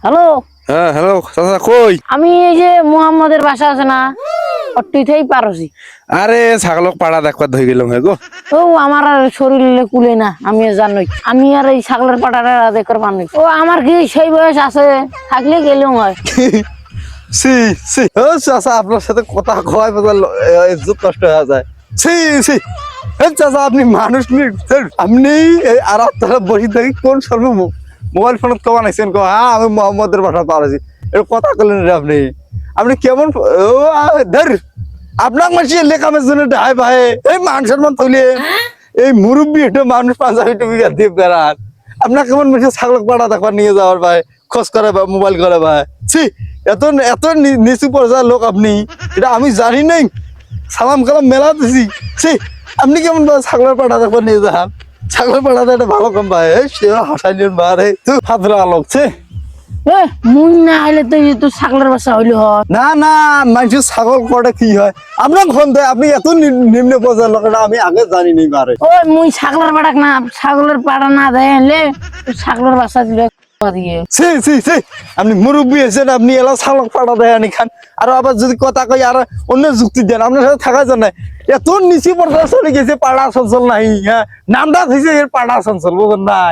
Hello. হ্যাঁ hello চাচা কই? আমি এই যে মুহাম্মদের বাসা আছে না, অট্টিতেই পারছি। আরে ছাগলক পাড়া দেখবার ধই গেলাম হে গো। ও আমার আর শরীরে কুলে না, আমি জানোই। আমি আর এই ছাগলের পাটাটা দেখবার পানি। ও আমার কি সেই বয়স আছে, থাকলে গেলেও হয়। সি সি ও চাচা আপনার সাথে কথা কয় বাজার ইজ্জত নষ্ট হয়ে যায়। সি সি হে চাচা আপনি মানুষ নি, আপনি আর আপনারা বসে থাকি কোন সর্ব মোবাইল ফোনত কো বানাইছেন কো? হ্যাঁ আমি মোহাম্মদের বাসা পারছি, এর কথা কইলেন রে আপনি। আপনি কেমন ও ধর আপনার মাসি লেখামের জন্য ডাই ভাই এই মান সম্মান থইলে এই মুরব্বী একটা মানুষ পাঞ্জাবি টুপি দেব করার আপনার কেমন মাসে ছাগলক পাড়া দেখবার নিয়ে যাওয়ার ভাই, খোঁজ করে ভাই, মোবাইল করে ভাই। ছি এত এত নিচু পর্যায়ের লোক আপনি, এটা আমি জানি নাই। সালাম কালাম মেলা দিছি। ছি আপনি কেমন ভাই ছাগলের পাড়া দেখবার নিয়ে যান? ছাগলের পাড়াতে একটা ভালো কম ভাই, সে হাসাইলেন বারে তুই ফাতরা লোক। ছি এ মুই না আইলে তো এই তো ছাগলের বাসা হইলে হয়। না না, মানুষের ছাগল কটা কি হয় আপনার ফোন দেয়, আপনি এত নিম্ন পর্যায়ের লোকেরা আমি আগে জানি নি বারে। ওই মুই ছাগলের পাড়া না, ছাগলের পাড়া না দেয় এলে ছাগলের বাসা দিলে দিয়ে। সি সি সি আপনি মুরব্বী হয়েছেন, আপনি এলা ছাগল পাড়া দেয় আনি খান, আর আবার যদি কথা কই আর অন্য যুক্তি দেন, আপনার সাথে থাকা যায় না। এত নিচু পর্যায়ে চলে গেছে পাড়া চঞ্চল নাই, হ্যাঁ নামটা হয়েছে এর পাড়া চঞ্চল, বুঝলেন নাই?